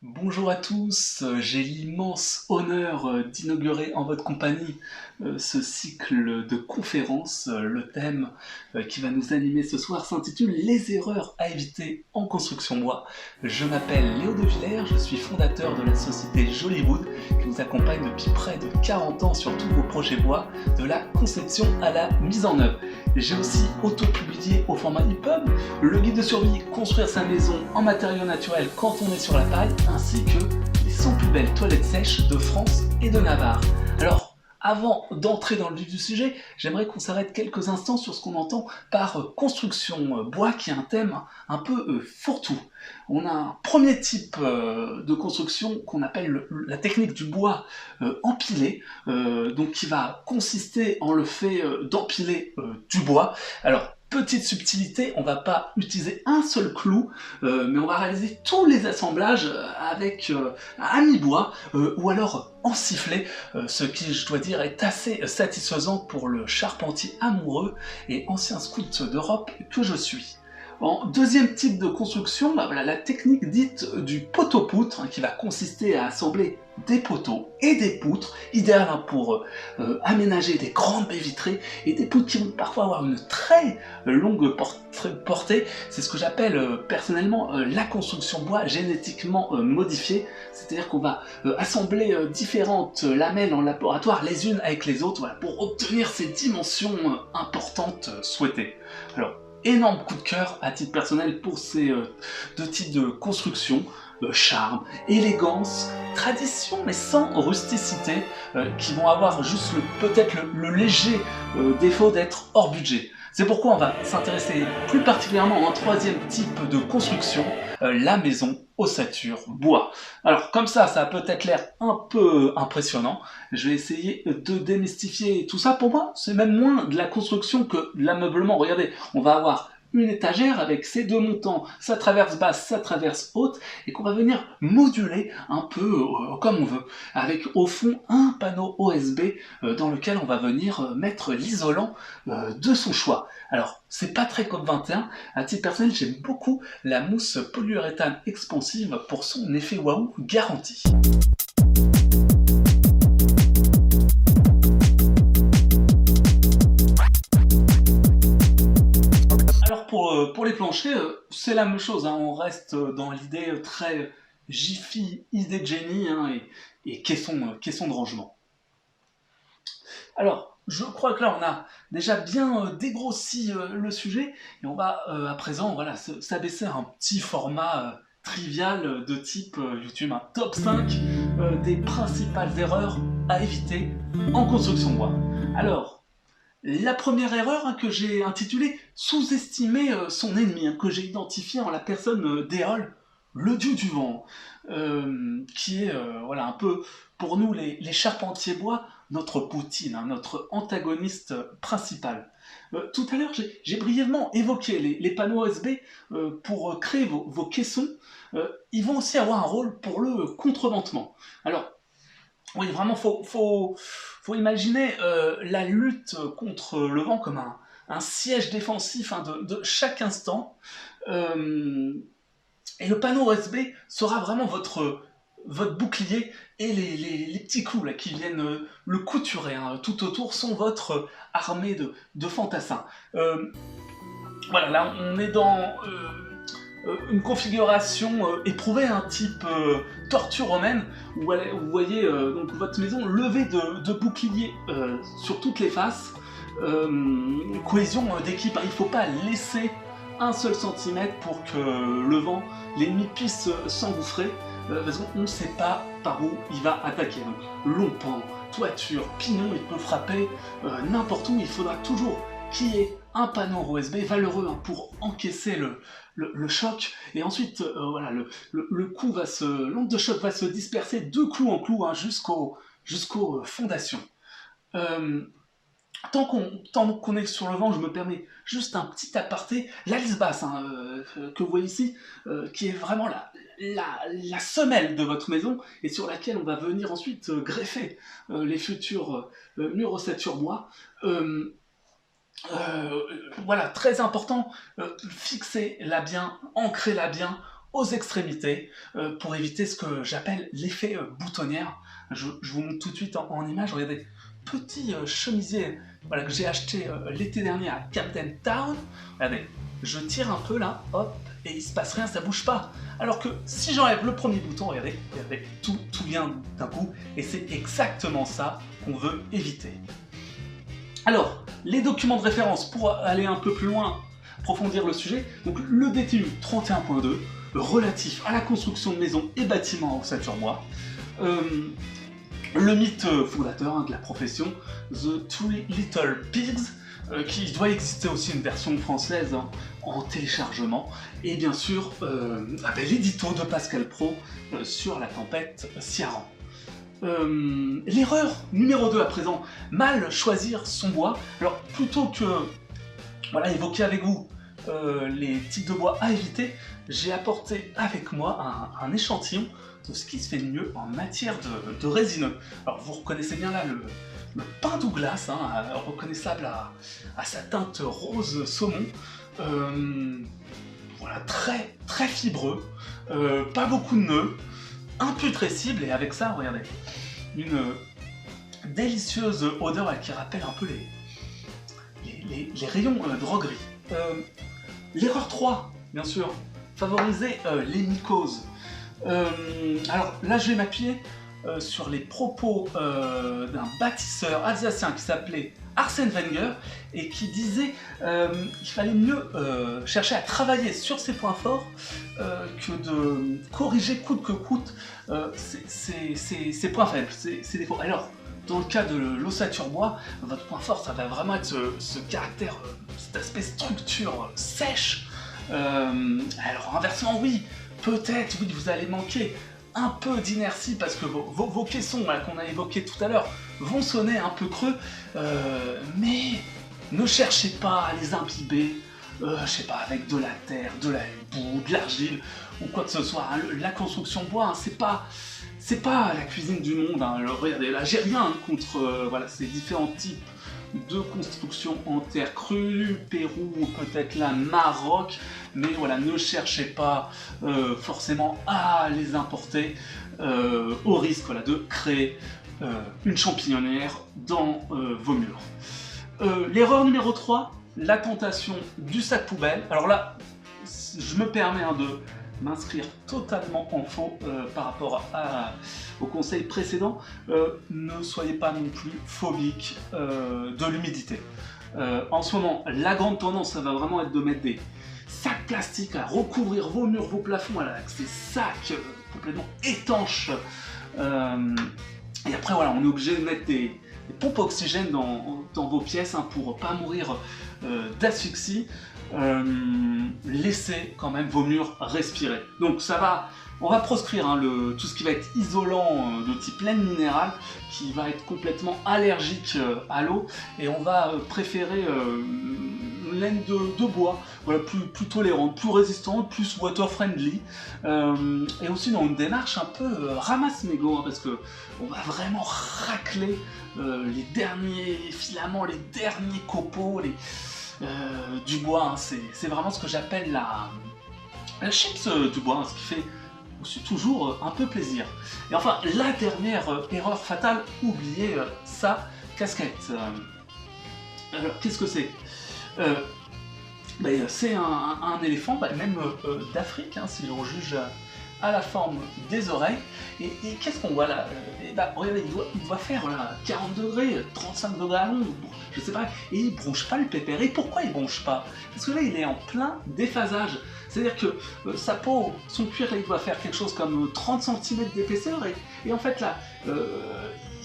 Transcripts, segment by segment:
Bonjour à tous, j'ai l'immense honneur d'inaugurer en votre compagnie ce cycle de conférences. Le thème qui va nous animer ce soir s'intitule Les erreurs à éviter en construction bois. Je m'appelle Léo De Villers, je suis fondateur de la société Jollywood qui vous accompagne depuis près de 40 ans sur tous vos projets bois, de la conception à la mise en œuvre. J'ai aussi auto-publié au format EPUB le guide de survie Construire sa maison en matériaux naturels quand on est sur la paille, ainsi que les 100 plus belles toilettes sèches de France et de Navarre. Alors, avant d'entrer dans le vif du sujet, j'aimerais qu'on s'arrête quelques instants sur ce qu'on entend par construction bois, qui est un thème un peu fourre-tout. On a un premier type de construction qu'on appelle la technique du bois empilé, donc qui va consister en le fait d'empiler du bois. Alors, petite subtilité, on va pas utiliser un seul clou, mais on va réaliser tous les assemblages avec un mi-bois ou alors en sifflet, ce qui, je dois dire, est assez satisfaisant pour le charpentier amoureux et ancien scout d'Europe que je suis. En deuxième type de construction, voilà, la technique dite du poteau-poutre, qui va consister à assembler des poteaux et des poutres, idéal pour aménager des grandes baies vitrées et des poutres qui vont parfois avoir une très longue portée. C'est ce que j'appelle personnellement la construction bois génétiquement modifiée, c'est-à-dire qu'on va assembler différentes lamelles en laboratoire les unes avec les autres, voilà, pour obtenir ces dimensions importantes souhaitées. Alors, énorme coup de cœur à titre personnel pour ces deux types de construction, charme, élégance, tradition mais sans rusticité, qui vont avoir juste peut-être le léger défaut d'être hors budget. C'est pourquoi on va s'intéresser plus particulièrement à un troisième type de construction, la maison ossature bois. Alors comme ça a peut-être l'air un peu impressionnant, je vais essayer de démystifier tout ça. Pour moi, c'est même moins de la construction que de l'ameublement. Regardez, on va avoir une étagère avec ses deux montants, sa traverse basse, sa traverse haute, et qu'on va venir moduler un peu comme on veut, avec au fond un panneau OSB dans lequel on va venir mettre l'isolant de son choix. Alors, c'est pas très COP21, à titre personnel, j'aime beaucoup la mousse polyuréthane expansive pour son effet waouh garanti. Alors pour les planchers, c'est la même chose, hein, on reste dans l'idée très Jiffy, idée de génie, hein, et caisson de rangement. Alors, je crois que là, on a déjà bien dégrossi le sujet, et on va à présent voilà, s'abaisser à un petit format trivial de type YouTube, un top 5 des principales erreurs à éviter en construction bois. Alors, la première erreur, hein, que j'ai intitulée sous-estimer son ennemi, hein, que j'ai identifié en la personne d'Éole, le dieu du vent, qui est voilà, un peu pour nous les charpentiers bois, notre Poutine, hein, notre antagoniste principal. Tout à l'heure, j'ai brièvement évoqué les panneaux OSB pour créer vos caissons. Ils vont aussi avoir un rôle pour le contreventement. Alors, oui, vraiment, faut imaginer la lutte contre le vent comme un siège défensif, hein, de chaque instant. Euh, et le panneau OSB sera vraiment votre bouclier, et les petits clous là, qui viennent le couturer, hein, tout autour sont votre armée de fantassins. Voilà, là on est dans une configuration éprouvée, un type tortue romaine, où vous voyez donc votre maison levée de boucliers sur toutes les faces. Cohésion d'équipe, il ne faut pas laisser un seul centimètre pour que le vent, l'ennemi puisse s'engouffrer, parce qu'on ne sait pas par où il va attaquer. Donc, long pan, toiture, pignon, il peut frapper n'importe où. Il faudra toujours qu'il y ait un panneau OSB valeureux, hein, pour encaisser le choc, et ensuite voilà, le coup l'onde de choc va se disperser de clou en clou, hein, jusqu'aux fondations. Euh, Tant qu'on est sur le vent, je me permets juste un petit aparté. L'alice basse, hein, que vous voyez ici, qui est vraiment la semelle de votre maison, et sur laquelle on va venir ensuite greffer les futurs murs ossature bois. Voilà, très important, fixez-la bien, ancrez-la bien aux extrémités pour éviter ce que j'appelle l'effet boutonnière. Je vous montre tout de suite en image, regardez, petit chemisier voilà, que j'ai acheté l'été dernier à Camden Town. Regardez, je tire un peu là, hop, et il se passe rien, ça bouge pas. Alors que si j'enlève le premier bouton, regardez, tout vient d'un coup, et c'est exactement ça qu'on veut éviter. Alors, les documents de référence pour aller un peu plus loin, approfondir le sujet, donc le DTU 31.2, relatif à la construction de maisons et bâtiments en ossature-bois, le mythe fondateur de la profession, The Three Little Pigs, qui doit exister aussi une version française en téléchargement, et bien sûr l'édito de Pascal Pro sur la tempête Ciaran. L'erreur numéro 2 à présent, mal choisir son bois. Alors plutôt que voilà, évoquer avec vous les types de bois à éviter, j'ai apporté avec moi un échantillon de ce qui se fait de mieux en matière de résineux. Alors vous reconnaissez bien là le pin Douglas, reconnaissable à sa teinte rose saumon. Voilà, très fibreux, pas beaucoup de nœuds, imputrescible, et avec ça, regardez, une délicieuse odeur qui rappelle un peu les rayons droguerie. L'erreur 3, bien sûr, favoriser les mycoses. Alors là, je vais m'appuyer sur les propos d'un bâtisseur alsacien qui s'appelait Arsène Wenger et qui disait qu'il fallait mieux chercher à travailler sur ses points forts que de corriger coûte que coûte ses points faibles, ses défauts. Alors, dans le cas de l'ossature bois, votre point fort, ça va vraiment être ce caractère, cet aspect structure sèche. Alors inversement, oui, peut-être, oui, vous allez manquer un peu d'inertie parce que vos caissons qu'on a évoqués tout à l'heure vont sonner un peu creux, mais ne cherchez pas à les imbiber, je sais pas, avec de la terre, de la boue, de l'argile ou quoi que ce soit. La construction bois, c'est pas la cuisine du monde. Alors, regardez, là, j'ai rien contre voilà, ces différents types de construction en terre crue, Pérou ou peut-être la Maroc, mais voilà, ne cherchez pas forcément à les importer au risque voilà, de créer une champignonnière dans vos murs. L'erreur numéro 3, la tentation du sac poubelle. Alors là, je me permets de m'inscrire totalement en faux par rapport au conseil précédent. Ne soyez pas non plus phobique de l'humidité. En ce moment, la grande tendance, ça va vraiment être de mettre des sacs plastiques à recouvrir vos murs, vos plafonds, avec ces sacs complètement étanches. Et après, voilà, on est obligé de mettre des pompes à oxygène dans vos pièces pour pas mourir d'asphyxie. Laissez quand même vos murs respirer. Donc on va proscrire tout ce qui va être isolant de type laine minérale, qui va être complètement allergique à l'eau, et on va préférer une laine de bois, voilà, plus tolérante, plus résistante, plus water friendly, et aussi dans une démarche un peu ramasse-mégot, parce que on va vraiment racler les derniers filaments, les derniers copeaux, du bois. C'est vraiment ce que j'appelle la chips du bois, ce qui fait aussi toujours un peu plaisir. Et enfin, la dernière erreur fatale, oubliez sa casquette. Alors, qu'est-ce que c'est? C'est un éléphant, même d'Afrique, si l'on juge à la forme des oreilles. Et qu'est-ce qu'on voit là? Regardez, il doit faire 40 degrés, 35 degrés à l'ombre, je sais pas, et il bronche pas le pépère. Et pourquoi il bronche pas? Parce que là, il est en plein déphasage. C'est-à-dire que sa peau, son cuir, là, il doit faire quelque chose comme 30 cm d'épaisseur, et en fait là,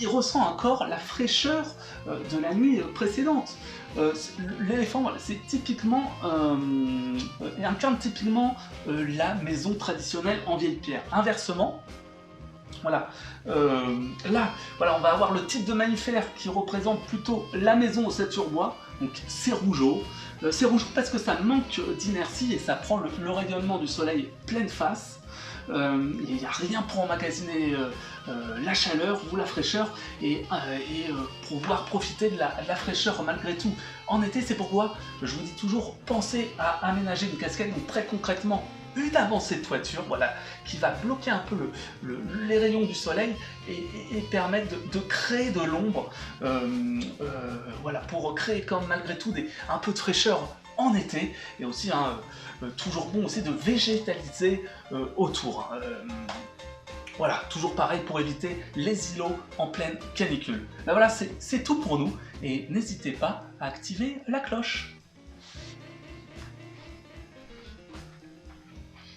il ressent encore la fraîcheur de la nuit précédente. L'éléphant, voilà, c'est typiquement, incarne typiquement la maison traditionnelle en vieille pierre. Inversement, voilà, là, voilà, on va avoir le type de mammifère qui représente plutôt la maison ossature bois, donc c'est rougeau. C'est rouge parce que ça manque d'inertie et ça prend le rayonnement du soleil pleine face. Il n'y a rien pour emmagasiner la chaleur ou la fraîcheur et pouvoir profiter de la fraîcheur malgré tout en été. C'est pourquoi je vous dis toujours, pensez à aménager une casquette, donc très concrètement une avancée de toiture, voilà, qui va bloquer un peu les rayons du soleil et permettre de créer de l'ombre, voilà, pour créer comme malgré tout un peu de fraîcheur en été, et aussi toujours bon aussi de végétaliser autour. Voilà, toujours pareil pour éviter les îlots en pleine canicule. Ben voilà, c'est tout pour nous, et n'hésitez pas à activer la cloche.